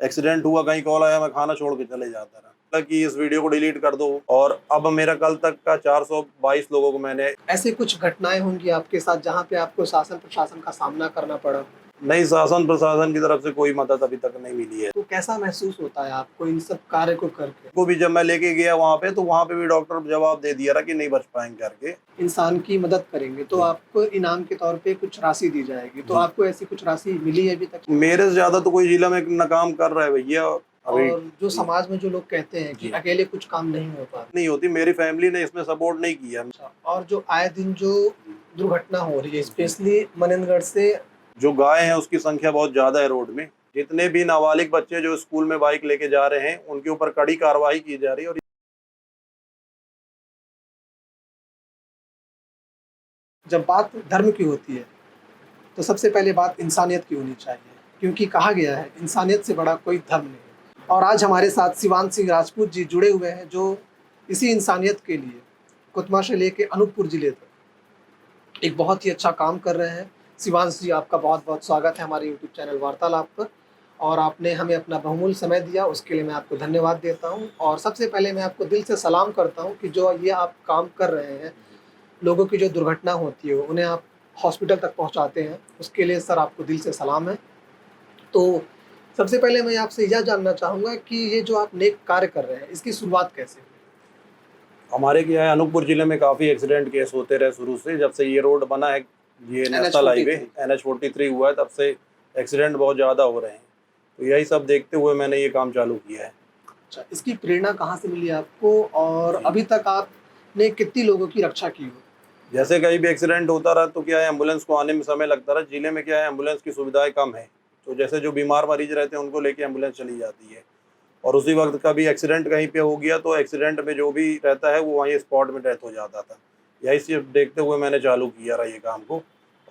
Accident हुआ, कहीं call आया, मैं खाना छोड़ के चले जाता रहा कि इस वीडियो को डिलीट कर दो। और अब मेरा कल तक का 422 लोगों को मैंने ऐसे कुछ घटनाएँ होंगी आपके साथ जहाँ पे आपको शासन प्रशासन का सामना करना पड़ा? नहीं, शासन प्रशासन की तरफ से कोई मदद अभी तक नहीं मिली है। तो कैसा महसूस होता है आपको इन सब कार्य को करके? को भी जब मैं लेके गया वहाँ पे, तो वहाँ पे भी डॉक्टर जवाब दे दिया रहा कि नहीं बच पाएंगे करके। इंसान की मदद करेंगे तो जी। आपको इनाम के तौर पे कुछ राशि दी जाएगी, तो जी। आपको ऐसी कुछ राशि मिली है अभी तक? मेरे से ज्यादा तो कोई जिला में ना काम कर रहा है भैया अभी। और जो जी। समाज में जो लोग कहते हैं कि जी। अकेले कुछ काम नहीं हो पाता। नहीं होती, मेरी फैमिली ने इसमें सपोर्ट नहीं किया। अच्छा, और जो आए दिन जो दुर्घटना हो रही है जी। स्पेशली मनेंद्रगढ़ से, जो गाय हैं उसकी संख्या बहुत ज्यादा है रोड में। जितने भी नाबालिग बच्चे जो स्कूल में बाइक लेके जा रहे हैं उनके ऊपर कड़ी कार्रवाई की जा रही है। और जब बात धर्म की होती है तो सबसे पहले बात इंसानियत की होनी चाहिए, क्योंकि कहा गया है इंसानियत से बड़ा कोई धर्म नहीं है। और आज हमारे साथ शिवांश सिंह राजपूत जी जुड़े हुए हैं, जो इसी इंसानियत के लिए कोतमा से लेके अनूपपुर जिले तक एक बहुत ही अच्छा काम कर रहे हैं। शिवांश जी, आपका बहुत बहुत स्वागत है हमारे यूट्यूब चैनल वार्तालाप पर, और आपने हमें अपना बहुमूल्य समय दिया, उसके लिए मैं आपको धन्यवाद देता हूँ। और सबसे पहले मैं आपको दिल से सलाम करता हूँ कि जो ये आप काम कर रहे हैं, लोगों की जो दुर्घटना होती है उन्हें आप हॉस्पिटल तक पहुँचाते हैं, उसके लिए सर आपको दिल से सलाम है। तो सबसे पहले मैं आपसे यह जानना चाहूँगा कि ये जो आप नेक कार्य कर रहे हैं, इसकी शुरुआत कैसे हुई? हमारे क्या है, अनूपपुर जिले में काफी एक्सीडेंट केस होते रहे शुरू से। जब से ये रोड बना है, ये नेशनल हाईवे NH43 हुआ है, तब से एक्सीडेंट बहुत ज्यादा हो रहे हैं। तो यही सब देखते हुए मैंने ये काम चालू किया है। अच्छा, इसकी प्रेरणा कहाँ से मिली आपको, और जी। अभी तक आपने कितनी लोगों की रक्षा की हो? जैसे कहीं भी एक्सीडेंट होता रहा तो क्या है, एम्बुलेंस को आने में समय लगता रहा। जिले में क्या है, एम्बुलेंस की सुविधाएं कम है। तो जैसे जो बीमार मरीज रहते हैं उनको लेके एम्बुलेंस चली जाती है। और उसी वक्त कभी एक्सीडेंट कहीं पे हो गया तो एक्सीडेंट में जो भी रहता है वो वहीं स्पॉट में डेथ हो जाता था। यही सिर्फ देखते हुए मैंने चालू किया रहा ये काम को।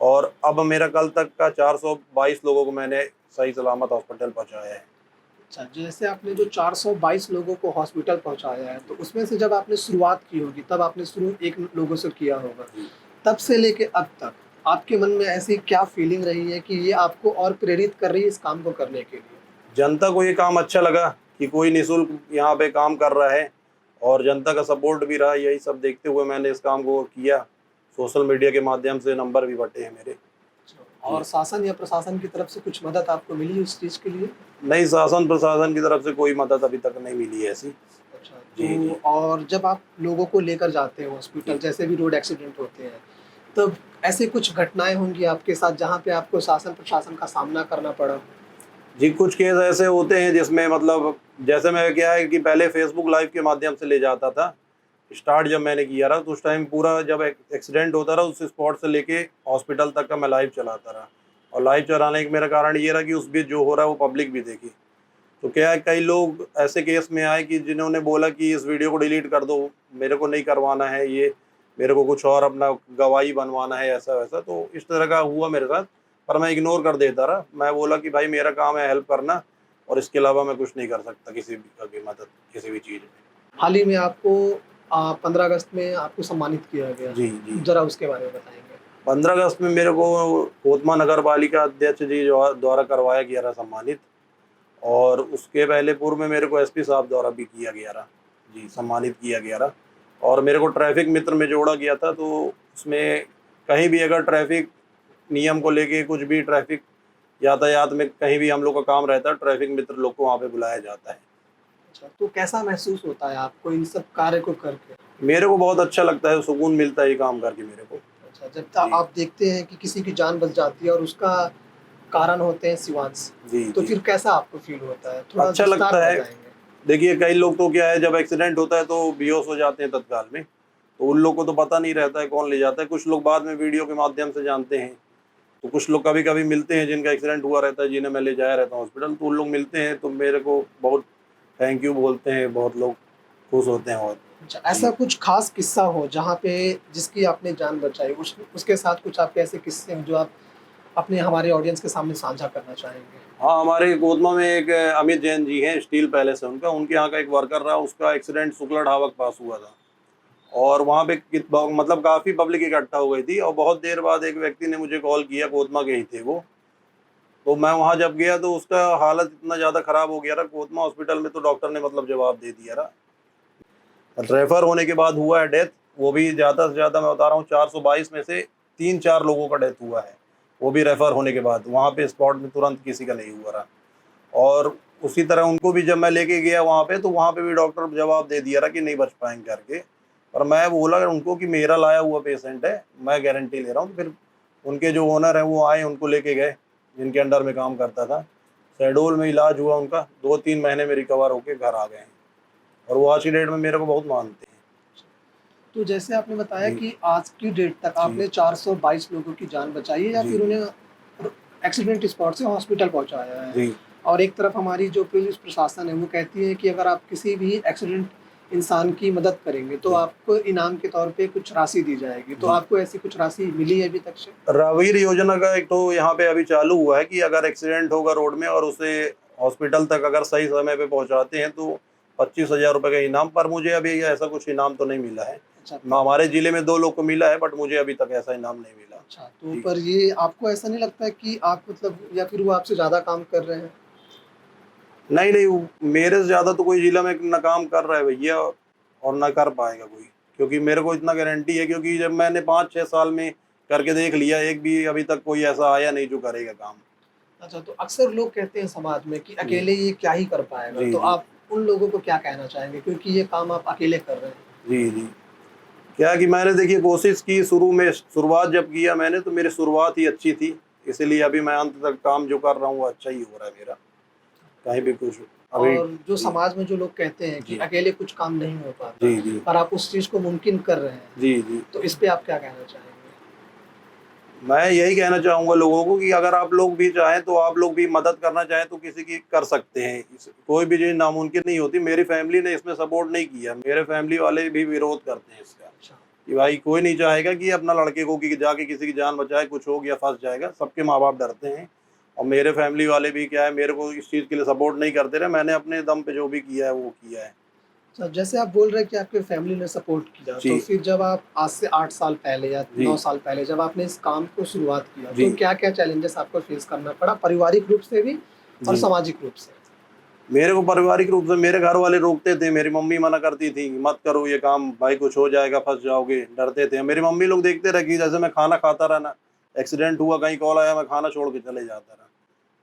और अब मेरा कल तक का 422 लोगों को मैंने सही सलामत हॉस्पिटल पहुंचाया है। अच्छा, जैसे आपने जो 422 लोगों को हॉस्पिटल पहुँचाया है, तो उसमें से जब आपने शुरुआत की होगी, तब आपने शुरू 1 लोगों से किया होगा। जी। तब से लेके अब तक आपके मन में ऐसी क्या फीलिंग रही है कि ये आपको और प्रेरित कर रही है इस काम को करने के लिए? जनता को ये काम अच्छा लगा कि कोई निःशुल्क यहाँ पे काम कर रहा है, और जनता का सपोर्ट भी रहा। यही सब देखते हुए मैंने इस काम को किया। सोशल मीडिया के माध्यम से नंबर भी बटे हैं मेरे। और जी। शासन या प्रशासन की तरफ से कुछ मदद आपको मिली उस चीज़ के लिए? नहीं, शासन प्रशासन की तरफ से कोई मदद अभी तक नहीं मिली है ऐसी। अच्छा, जी। तो जी। और जब आप लोगों को लेकर जाते हो हॉस्पिटल, जी। जैसे भी रोड एक्सीडेंट होते हैं, तब ऐसे कुछ घटनाएँ होंगी आपके साथ जहाँ पे आपको शासन प्रशासन का सामना करना पड़ा? जी, कुछ केस ऐसे होते हैं जिसमें मतलब, जैसे मैं क्या है कि पहले फेसबुक लाइव के माध्यम से ले जाता था। स्टार्ट जब मैंने किया रहा तो उस टाइम पूरा जब एक्सीडेंट होता रहा उस स्पॉट से लेके हॉस्पिटल तक का मैं लाइव चलाता रहा। और लाइव चलाने का मेरा कारण ये रहा कि उस बीच जो हो रहा है वो पब्लिक भी देखे। तो क्या है, कई लोग ऐसे केस में आए कि जिन्होंने बोला कि इस वीडियो को डिलीट कर दो, मेरे को नहीं करवाना है ये, मेरे को कुछ और अपना गवाही बनवाना है, ऐसा वैसा। तो इस तरह का हुआ मेरे साथ, पर मैं इग्नोर कर देता रहा। मैं बोला कि भाई मेरा काम है हेल्प करना, और इसके अलावा मैं कुछ नहीं कर सकता किसी भी मदद किसी भी चीज़ में। हाल ही में आपको 15 अगस्त में आपको सम्मानित किया गया। जी। जी। ज़रा उसके बारे में बताएँगे? 15 अगस्त में मेरे को कोतमा नगर पालिका अध्यक्ष जी जो द्वारा करवाया गया था सम्मानित। और उसके पहले पूर्व में मेरे को SP साहब द्वारा भी किया गया रहा। जी, सम्मानित किया गया रहा। और मेरे को ट्रैफिक मित्र में जोड़ा गया था। तो उसमें कहीं भी अगर ट्रैफिक नियम को लेके कुछ भी ट्रैफिक यातायात में कहीं भी हम लोग का काम रहता है, ट्रैफिक मित्र लोग को वहाँ पे बुलाया जाता है। अच्छा, तो कैसा महसूस होता है आपको इन सब कार्य को करके? मेरे को बहुत अच्छा लगता है, सुकून मिलता है ये काम करके मेरे को। अच्छा, जब जी। आप देखते हैं कि किसी की जान बच जाती है और उसका कारण होते हैं शिवांश, जी। तो जी। फिर कैसा आपको फ़ील होता है? थोड़ा अच्छा विस्तार लगता में है। बताएँगे? देखिए, कई लोग तो क्या है, जब एक्सीडेंट होता है तो बेहोश हो जाते हैं तत्काल में। तो उन लोग को तो पता नहीं रहता है कौन ले जाता है। कुछ लोग बाद में वीडियो के माध्यम से जानते हैं। तो कुछ लोग कभी-कभी मिलते हैं जिनका एक्सीडेंट हुआ रहता है, जिन्हें मैं ले जाया रहता हूँ हॉस्पिटल। तो उन लोग मिलते हैं तो मेरे को बहुत थैंक यू बोलते हैं, बहुत लोग खुश होते हैं बहुत। अच्छा, जी। ऐसा कुछ ख़ास किस्सा हो जहाँ पे जिसकी आपने जान बचाई, उसके साथ कुछ आपके ऐसे किस्से हैं जो आप अपने हमारे ऑडियंस के सामने साझा करना चाहेंगे? हाँ, हमारे गोदमा में एक अमित जैन जी हैं, स्टील पैलेस है उनका। उनके यहाँ का एक वर्कर रहा, उसका एक्सीडेंट शुक्ला ढाबा के पास हुआ था। और वहाँ पे मतलब काफ़ी पब्लिक इकट्ठा हो गई थी। और बहुत देर बाद एक व्यक्ति ने मुझे कॉल किया, गोदमा के ही थे वो। तो मैं वहाँ जब गया तो उसका हालत इतना ज़्यादा ख़राब हो गया था कोतमा हॉस्पिटल में, तो डॉक्टर ने मतलब जवाब दे दिया था। रेफर होने के बाद हुआ है डेथ, वो भी ज़्यादा से ज़्यादा मैं बता रहा हूँ 422 में से 3-4 लोगों का डेथ हुआ है, वो भी रेफर होने के बाद, वहाँ पे स्पॉट में तुरंत किसी का नहीं हुआ रहा। और उसी तरह उनको भी जब मैं लेके गया वहाँ पे, तो वहाँ पे भी डॉक्टर जवाब दे दिया रहा कि नहीं बच पाएंगे करके। और मैं बोला उनको कि मेरा लाया हुआ पेशेंट है, मैं गारंटी ले रहा हूँ। तो फिर उनके जो ओनर हैं वो आए, उनको लेके गए, जिनके अंडर में काम करता था। शहडोल में इलाज हुआ उनका, 2-3 महीने में रिकवर होके घर आ गए हैं, और वो आज की डेट में मेरे को बहुत मानते हैं। तो जैसे आपने बताया जी, कि आज की डेट तक जी, आपने 422 लोगों की जान बचाई है या जी, फिर उन्हें एक्सीडेंट स्पॉट से हॉस्पिटल पहुंचाया है। जी, और एक तरफ हमारी जो पुलिस प्रशासन है वो कहती है कि अगर आप किसी भी एक्सीडेंट इंसान की मदद करेंगे तो जी, आपको इनाम के तौर पे कुछ राशि दी जाएगी। तो जी। आपको ऐसी कुछ राशि मिली है अभी तक से? रावीर योजना का एक तो यहाँ पे अभी चालू हुआ है कि अगर एक्सीडेंट होगा रोड में और उसे हॉस्पिटल तक अगर सही समय पे पहुँचाते हैं तो 25,000 रुपये का इनाम, पर मुझे अभी ऐसा कुछ इनाम तो नहीं मिला है। अच्छा। हमारे ज़िले में 2 लोग को मिला है, बट मुझे अभी तक ऐसा इनाम नहीं मिला। अच्छा, तो जी। पर ये आपको ऐसा नहीं लगता है कि आप मतलब या फिर वो आपसे ज़्यादा काम कर रहे हैं? नहीं, नहीं, मेरे से ज़्यादा तो कोई ज़िला में ना काम कर रहा है भैया, और ना कर पाएगा कोई। क्योंकि मेरे को इतना गारंटी है, क्योंकि जब मैंने 5-6 साल में करके देख लिया, एक भी अभी तक कोई ऐसा आया नहीं जो करेगा काम। अच्छा, तो अक्सर लोग कहते हैं समाज में कि जी, अकेले ये क्या ही कर पाएगा, जी, तो जी। आप उन लोगों को क्या कहना चाहेंगे? क्योंकि ये काम आप अकेले कर रहे हैं। जी, जी। क्या है कि मैंने देखिए कोशिश की, शुरू में शुरुआत जब किया मैंने, तो मेरी शुरुआत ही अच्छी थी। इसीलिए अभी मैं अंत तक काम जो कर रहा हूँ वो अच्छा ही हो रहा है मेरा। कहीं भी कुछ अभी। और जो जी, समाज में जो लोग कहते हैं कि जी, अकेले कुछ काम नहीं हो पाता, जी, जी, पर आप उस चीज़ को मुमकिन कर रहे हैं, जी, जी। तो इस पे आप क्या कहना चाहेंगे? मैं यही कहना चाहूँगा लोगों को कि अगर आप लोग भी चाहें, तो आप लोग भी मदद करना चाहें तो किसी की कर सकते हैं। कोई भी चीज़ नामुमकिन नहीं होती। मेरी फैमिली ने इसमें सपोर्ट नहीं किया। मेरे फैमिली वाले भी विरोध करते हैं इसका, अच्छा। कि भाई कोई नहीं चाहेगा कि अपना लड़के को कि जाके किसी की जान बचाए, कुछ हो गया फँस जाएगा। सबके माँ-बाप डरते हैं, और मेरे फैमिली वाले भी क्या है, मेरे को इस चीज़ के लिए सपोर्ट नहीं करते रहे। मैंने अपने दम पे जो भी किया है वो किया है। तो जैसे आप बोल रहे हैं कि आपके फैमिली ने सपोर्ट किया, तो जी, फिर जब आप आज से 8 साल पहले या जी, 9 साल पहले जब आपने इस काम को शुरुआत किया, जी, तो क्या-क्या चैलेंजेस आपको फेस करना पड़ा पारिवारिक रूप से भी और जी। सामाजिक रूप से? मेरे को पारिवारिक रूप से मेरे घर वाले रोकते थे, मेरी मम्मी मना करती थी, मत करो ये काम भाई, कुछ हो जाएगा, फँस जाओगे, डरते थे। मेरी मम्मी लोग देखते रहे कि जैसे मैं खाना खाता रहा ना, एक्सीडेंट हुआ, कहीं कॉल आया, मैं खाना छोड़ के चले जाता रहा।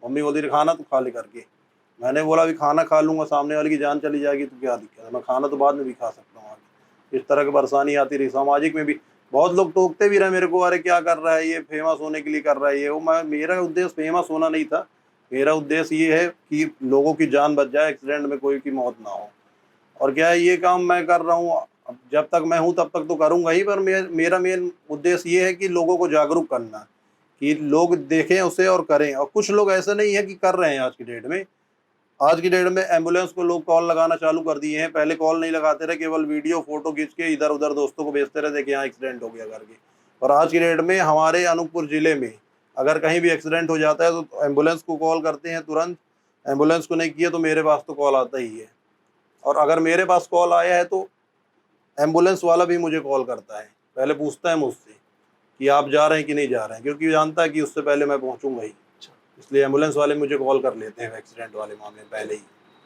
मम्मी बोलती थी खाना तो खा ले करके। मैंने बोला अभी खाना खा लूँगा, सामने वाले की जान चली जाएगी तो क्या दिक्कत है, मैं खाना तो बाद में भी खा सकता हूँ आगे। इस तरह की परेशानी आती रही। सामाजिक में भी बहुत लोग टोकते भी रहे मेरे को, अरे क्या कर रहा है ये, फेमस होने के लिए कर रहा है ये वो। मैं मेरा उद्देश्य फेमस होना नहीं था। मेरा उद्देश्य ये है कि लोगों की जान बच जाए, एक्सीडेंट में कोई की मौत ना हो। और क्या है, ये काम मैं कर रहा हूँ, अब जब तक मैं हूँ तब तक तो करूँगा ही, पर मेरा मेन उद्देश्य ये है कि लोगों को जागरूक करना, कि लोग देखें उसे और करें। और कुछ लोग ऐसे नहीं है कि कर रहे हैं आज की डेट में। आज की डेट में एम्बुलेंस को लोग कॉल लगाना चालू कर दिए हैं। पहले कॉल नहीं लगाते रहे, केवल वीडियो, फ़ोटो खींच के इधर-उधर दोस्तों को भेजते रहते कि यहाँ एक्सीडेंट हो गया करके। और आज की डेट में हमारे अनूपपुर ज़िले में अगर कहीं भी एक्सीडेंट हो जाता है तो एम्बुलेंस को कॉल करते हैं तुरंत। एम्बुलेंस को नहीं किया तो मेरे पास तो कॉल आता ही है। और अगर मेरे पास कॉल आया है तो एम्बुलेंस वाला भी मुझे कॉल करता है। पहले पूछता है मुझसे कि आप जा रहे हैं कि नहीं जा रहे हैं, क्योंकि जानता है कि उससे पहले मैं पहुँचूँगा ही। अच्छा। इसलिए एम्बुलेंस वाले मुझे कॉल कर लेते हैं एक्सीडेंट वाले मामले में पहले ही।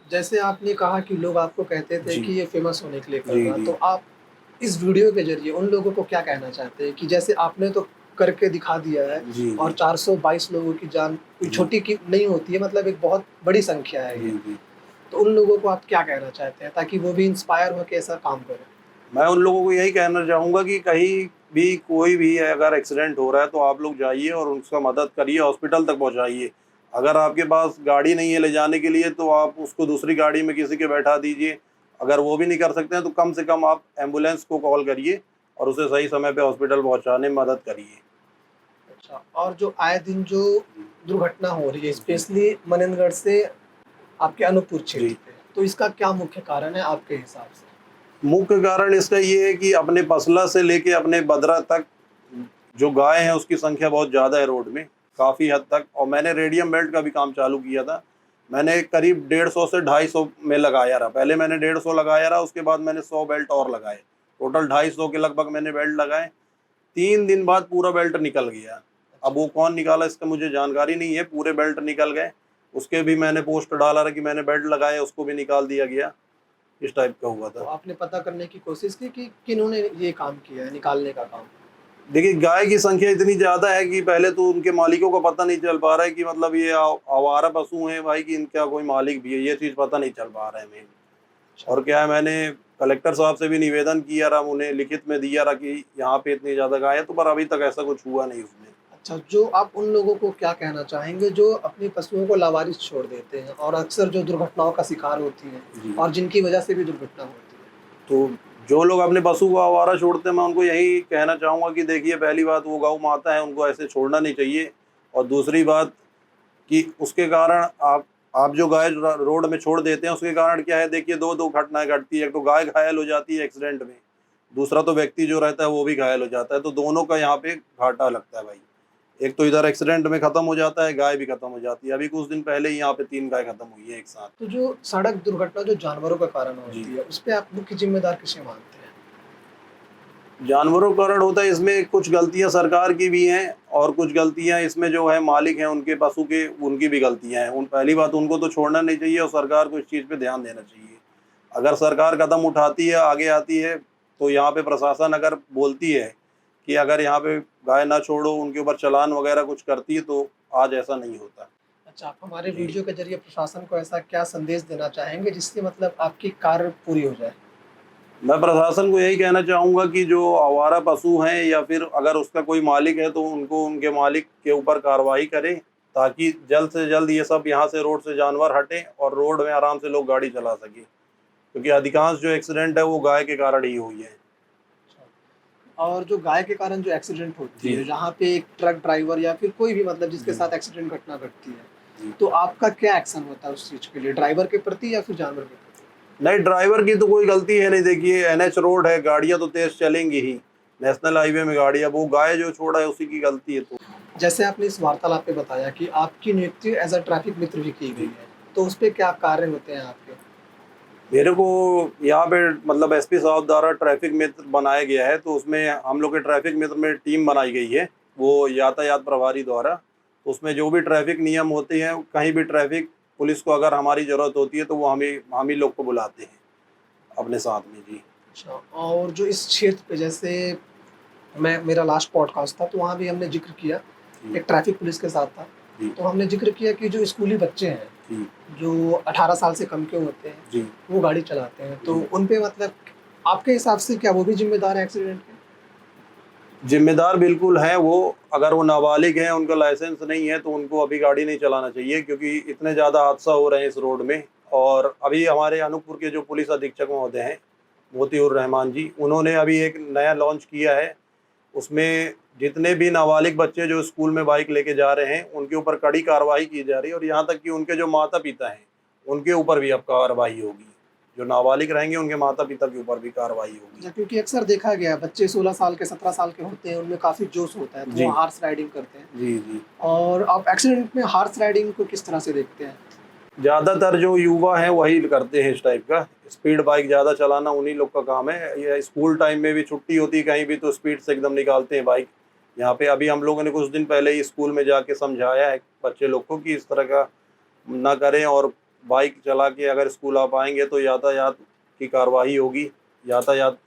जैसे आपने कहा कि लोग आपको कहते थे जी। कि ये फेमस होने के लिए कर जी, रहा है, जी। तो आप इस वीडियो के ज़रिए उन लोगों को क्या कहना चाहते हैं कि जैसे आपने तो करके दिखा दिया है जी, और जी। 422 लोगों की जान कोई जी। छोटी की नहीं होती है, मतलब एक बहुत बड़ी संख्या है जी, ये। जी। तो उन लोगों को आप क्या कहना चाहते हैं ताकि वो भी इंस्पायर हो के ऐसा काम करें? मैं उन लोगों को यही कहना चाहूँगा कि कहीं भी कोई भी अगर एक्सीडेंट हो रहा है तो आप लोग जाइए और उसका मदद करिए, हॉस्पिटल तक पहुँचाइए। अगर आपके पास गाड़ी नहीं है ले जाने के लिए तो आप उसको दूसरी गाड़ी में किसी के बैठा दीजिए। अगर वो भी नहीं कर सकते हैं तो कम से कम आप एम्बुलेंस को कॉल करिए और उसे सही समय पे हॉस्पिटल पहुँचाने में मदद करिए। अच्छा, और जो आए दिन जो जी, दुर्घटना हो रही है जी, स्पेशली मनेंद्रगढ़ से आपके अनूपपुर जी। क्षेत्र पे, तो इसका क्या मुख्य कारण है आपके हिसाब से? मुख्य कारण इसका ये है कि अपने पसला से लेके अपने बदरा तक जो गाय हैं उसकी संख्या बहुत ज़्यादा है रोड में, काफ़ी हद तक। और मैंने रेडियम बेल्ट का भी काम चालू किया था। मैंने करीब 150 से 250 में लगाया रहा। पहले मैंने 150 लगाया रहा, उसके बाद मैंने 100 बेल्ट और लगाए। टोटल 250 के लगभग मैंने बेल्ट लगाए। 3 दिन बाद पूरा बेल्ट निकल गया। अब वो कौन निकाला इसका मुझे जानकारी नहीं है, पूरे बेल्ट निकल गए। उसके भी मैंने पोस्ट डाला कि मैंने बेल्ट लगाया, उसको भी निकाल दिया गया। इस टाइप का हुआ तो था। आपने पता करने की कोशिश की कि किन्होंने ये काम किया है, निकालने का काम? देखिए, गाय की संख्या इतनी ज़्यादा है कि पहले तो उनके मालिकों को पता नहीं चल पा रहा है कि मतलब ये आवारा पशु हैं भाई, कि इनका कोई मालिक भी है, ये चीज़ पता नहीं चल पा रहा है मेन। अच्छा। और क्या है, मैंने कलेक्टर साहब से भी निवेदन किया रहा, उन्हें लिखित में दिया रहा कि यहाँ पे इतनी ज़्यादा गाय है, तो पर अभी तक ऐसा कुछ हुआ नहीं उसमें। अच्छा, जो आप उन लोगों को क्या कहना चाहेंगे जो अपनी पशुओं को लावारिस छोड़ देते हैं और अक्सर जो दुर्घटनाओं का शिकार होती हैं जी। और जिनकी वजह से भी दुर्घटना होती है? तो जो लोग अपने पशु को आवारा छोड़ते हैं, मैं उनको यही कहना चाहूँगा कि देखिए, पहली बात वो गौ माता है, उनको ऐसे छोड़ना नहीं चाहिए। और दूसरी बात कि उसके कारण आप जो गाय रोड में छोड़ देते हैं, उसके कारण क्या है, देखिए दो घटनाएं घटती है। एक तो गाय घायल हो जाती है एक्सीडेंट में, दूसरा तो व्यक्ति जो रहता है वो भी घायल हो जाता है। तो दोनों का यहाँ पे घाटा लगता है भाई। एक तो इधर एक्सीडेंट में खत्म हो जाता है, गाय भी खत्म हो जाती है। अभी कुछ दिन पहले ही यहाँ पे 3 गाय खत्म हुई है एक साथ। तो जो सड़क दुर्घटना जो जानवरों के कारण होती जी। है, उस पे आप मुख्य जिम्मेदार किसे मानते हैं? जानवरों का कारण होता है, इसमें कुछ गलतियां सरकार की भी हैं और कुछ गलतियां इसमें जो है मालिक हैं उनके पशु के, उनकी भी गलतियां हैं। पहली बात, उनको तो छोड़ना नहीं चाहिए और सरकार को इस चीज़ पे ध्यान देना चाहिए। अगर सरकार कदम उठाती है, आगे आती है, तो यहाँ पे प्रशासन अगर बोलती है कि अगर यहाँ पे गाय ना छोड़ो, उनके ऊपर चालान वगैरह कुछ करती है, तो आज ऐसा नहीं होता। अच्छा, आप हमारे जी। वीडियो के जरिए प्रशासन को ऐसा क्या संदेश देना चाहेंगे जिससे मतलब आपकी कार्य पूरी हो जाए? मैं प्रशासन को यही कहना चाहूँगा कि जो आवारा पशु हैं या फिर अगर उसका कोई मालिक है, तो उनको उनके मालिक के ऊपर कार्रवाई करें, ताकि जल्द से जल्द ये सब यहाँ से रोड से जानवर हटें और रोड में आराम से लोग गाड़ी चला सकें। क्योंकि अधिकांश जो एक्सीडेंट है वो गाय के कारण ही हुई है। अच्छा। और जो गाय के कारण जो एक्सीडेंट होती जी। है, जहाँ पे एक ट्रक ड्राइवर या फिर कोई भी मतलब जिसके जी। साथ एक्सीडेंट घटना घटती है, जी। तो आपका क्या एक्शन होता है उस चीज़ के लिए? ड्राइवर के प्रति या फिर जानवर के प्रति? नहीं, ड्राइवर की तो कोई गलती है नहीं। देखिए, एनएच रोड है, गाड़ियाँ तो तेज़ चलेंगी ही। नेशनल हाईवे में गाड़ी, अब वो गाय जो छोड़ा है उसी की गलती है तो। जैसे आपने इस वार्तालाप में बताया कि आपकी नियुक्ति एज़ अ ट्रैफिक मित्र भी की गई जी। है, तो उस पे क्या कार्य होते हैं आपके? मेरे को यहाँ पे मतलब एसपी साहब द्वारा ट्रैफिक मित्र बनाया गया है, तो उसमें हम लोग के ट्रैफिक मित्र में टीम बनाई गई है, वो यातायात प्रभारी द्वारा। तो उसमें जो भी ट्रैफिक नियम होते हैं, कहीं भी ट्रैफिक पुलिस को अगर हमारी ज़रूरत होती है, तो वो हम ही लोग को बुलाते हैं अपने साथ में। जी। अच्छा, और जो इस क्षेत्र पे जैसे मेरा लास्ट पॉडकास्ट था, तो वहाँ भी हमने ज़िक्र किया, जी। एक ट्रैफिक पुलिस के साथ था, जी। तो हमने ज़िक्र किया कि जो स्कूली बच्चे हैं, जी। जो 18 साल से कम के होते हैं, जी। वो गाड़ी चलाते हैं, तो जी। उन पे मतलब आपके हिसाब से क्या वो भी ज़िम्मेदार हैं एक्सीडेंट के? जिम्मेदार बिल्कुल हैं वो। अगर वो नाबालिग हैं, उनका लाइसेंस नहीं है, तो उनको अभी गाड़ी नहीं चलाना चाहिए, क्योंकि इतने ज़्यादा हादसा हो रहे हैं इस रोड में। और अभी हमारे अनूपपुर के जो पुलिस अधीक्षक महोदय हैं, मोतीउर रहमान जी, उन्होंने अभी एक नया लॉन्च किया है। उसमें जितने भी नाबालिग बच्चे जो स्कूल में बाइक लेके जा रहे हैं, उनके ऊपर कड़ी कार्रवाई की जा रही है, और यहाँ तक कि उनके जो माता-पिता हैं, उनके ऊपर भी अब कार्रवाई होगी। जो नाबालिग रहेंगे, उनके माता-पिता के ऊपर भी कार्रवाई होगी। क्योंकि अक्सर देखा गया है, बच्चे 16 साल के, 17 साल के होते हैं, उनमें काफ़ी जोश होता है, तो जी। वो हॉर्स राइडिंग करते हैं। जी। जी। और आप एक्सीडेंट में हॉर्स राइडिंग को किस तरह से देखते हैं? ज़्यादातर जो युवा हैं वही करते हैं इस टाइप का। स्पीड बाइक ज़्यादा चलाना उन्हीं लोग का काम है। ये स्कूल टाइम में भी छुट्टी होती है कहीं भी, तो स्पीड से एकदम निकालते हैं बाइक। यहाँ पे अभी हम लोगों ने कुछ दिन पहले ही स्कूल में जाके समझाया है बच्चे लोग को कि इस तरह का ना करें, और बाइक चला के अगर स्कूल आ पाएंगे तो यातायात की कार्रवाई होगी। यातायात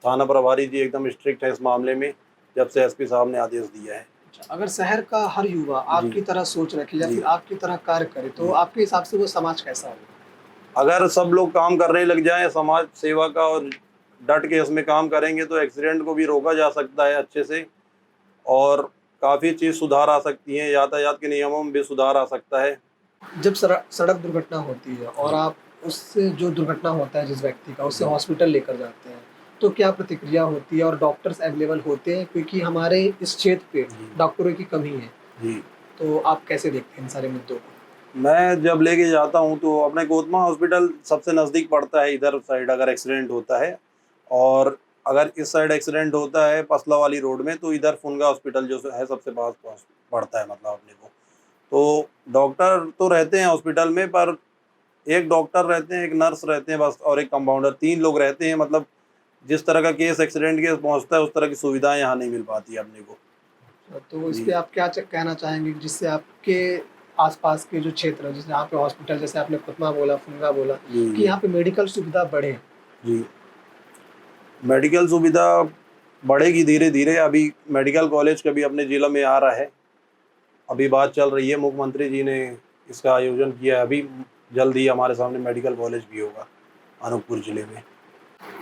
थाना प्रभारी जी एकदम स्ट्रिक्ट है इस मामले में, जब से एसपी साहब ने आदेश दिया है। अच्छा, अगर शहर का हर युवा आपकी जी। तरह सोच रखे या जी। फिर आपकी तरह कार्य करे, तो जी। आपके हिसाब से वो समाज कैसा होगा? अगर सब लोग काम करने लग जाएं समाज सेवा का, और डट के इसमें काम करेंगे, तो एक्सीडेंट को भी रोका जा सकता है अच्छे से, और काफ़ी चीज़ सुधार आ सकती हैं। यातायात के नियमों में भी सुधार आ सकता है। जब सड़क दुर्घटना होती है और आप उससे जो दुर्घटना होता है जिस व्यक्ति का, उसे जी। हॉस्पिटल लेकर जाते हैं, तो क्या प्रतिक्रिया होती है और डॉक्टर्स अवेलेबल होते हैं? क्योंकि हमारे इस क्षेत्र पे जी। डॉक्टरों की कमी है, जी। तो आप कैसे देखते हैं इन सारे मुद्दों को? मैं जब लेके जाता हूँ, तो अपने कोतमा हॉस्पिटल सबसे नज़दीक पड़ता है इधर साइड अगर एक्सीडेंट होता है, और अगर इस साइड एक्सीडेंट होता है पसला वाली रोड में, तो इधर फुनगा हॉस्पिटल जो है सबसे पास पड़ता है मतलब अपने को। तो डॉक्टर तो रहते हैं हॉस्पिटल में, पर एक डॉक्टर रहते हैं, एक नर्स रहते हैं बस, और एक कंपाउंडर, 3 लोग रहते हैं। मतलब जिस तरह का केस एक्सीडेंट केस पहुंचता है, उस तरह की सुविधाएं यहाँ नहीं मिल पाती है अपने को। तो इस जी। पे आप क्या कहना चाहेंगे जिससे आपके आसपास के जो क्षेत्र है, जैसे यहाँ पे हॉस्पिटल, जैसे आपने खुतमा बोला, फुनगा बोला, जी, कि जी, यहाँ पे मेडिकल सुविधा बढ़े? जी। मेडिकल सुविधा बढ़ेगी धीरे-धीरे, अभी मेडिकल कॉलेज का भी अपने ज़िला में आ रहा है। अभी बात चल रही है, मुख्यमंत्री जी ने इसका आयोजन किया है अभी, जल्द ही हमारे सामने मेडिकल कॉलेज भी होगा अनूपपुर ज़िले में।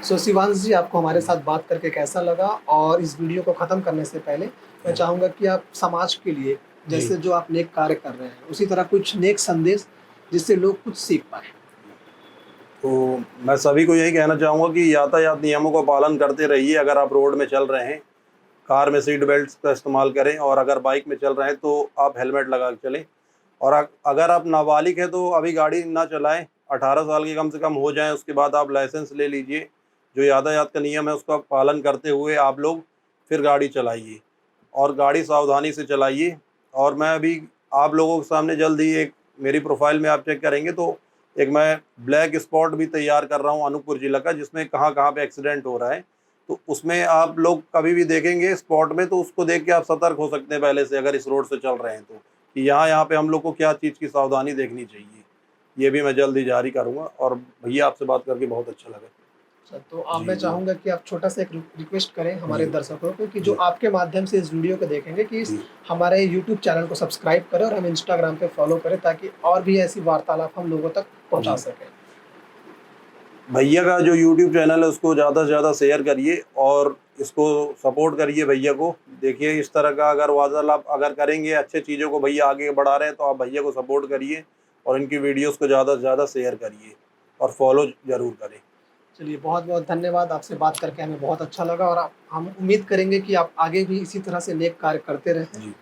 सो शिवांश जी, आपको हमारे जी, साथ बात करके कैसा लगा? और इस वीडियो को ख़त्म करने से पहले मैं जी, चाहूँगा कि आप समाज के लिए, जी। जैसे जो आप नेक कार्य कर रहे हैं, उसी तरह कुछ नेक संदेश जिससे लोग कुछ सीख पाएँ। तो मैं सभी को यही कहना चाहूँगा कि यातायात नियमों का पालन करते रहिए। अगर आप रोड में चल रहे हैं, कार में सीट बेल्ट का इस्तेमाल करें, और अगर बाइक में चल रहे हैं तो आप हेलमेट लगा के चलें। और अगर आप नाबालिग हैं तो अभी गाड़ी ना चलाएं, 18 साल के कम से कम हो जाएं, उसके बाद आप लाइसेंस ले लीजिए। जो यातायात का नियम है उसका पालन करते हुए आप लोग फिर गाड़ी चलाइए, और गाड़ी सावधानी से चलाइए। और मैं अभी आप लोगों के सामने जल्द ही एक, मेरी प्रोफाइल में आप चेक करेंगे तो एक मैं ब्लैक स्पॉट भी तैयार कर रहा हूँ अनूपपुर जिला का, जिसमें कहाँ कहाँ पे एक्सीडेंट हो रहा है। तो उसमें आप लोग कभी भी देखेंगे स्पॉट में, तो उसको देख के आप सतर्क हो सकते हैं पहले से, अगर इस रोड से चल रहे हैं तो, कि यहाँ यहाँ पे हम लोग को क्या चीज़ की सावधानी देखनी चाहिए। ये भी मैं जल्द ही जारी करूँगा। और भैया आपसे बात करके बहुत अच्छा लगा। अच्छा, तो अब जी, मैं जी, चाहूँगा कि आप छोटा-सा एक रिक्वेस्ट करें हमारे जी, दर्शकों को, कि जो जी, आपके माध्यम से इस वीडियो को देखेंगे, कि इस जी, हमारे यूट्यूब चैनल को सब्सक्राइब करें और हमें इंस्टाग्राम पे फॉलो करें, ताकि और भी ऐसी वार्तालाप हम लोगों तक पहुँचा जी। सकें। भैया का जो यूट्यूब चैनल है उसको ज़्यादा से ज़्यादा शेयर करिए, और इसको सपोर्ट करिए भैया को। देखिए इस तरह का अगर वार्तालाप अगर करेंगे, अच्छे चीज़ों को भैया आगे बढ़ा रहे हैं, तो आप भैया को सपोर्ट करिए और इनकी वीडियोस को ज़्यादा से ज़्यादा शेयर करिए और फॉलो ज़रूर करें। चलिए, बहुत-बहुत धन्यवाद, आपसे बात करके हमें बहुत अच्छा लगा, और आप हम उम्मीद करेंगे कि आप आगे भी इसी तरह से नेक कार्य करते रहें। जी।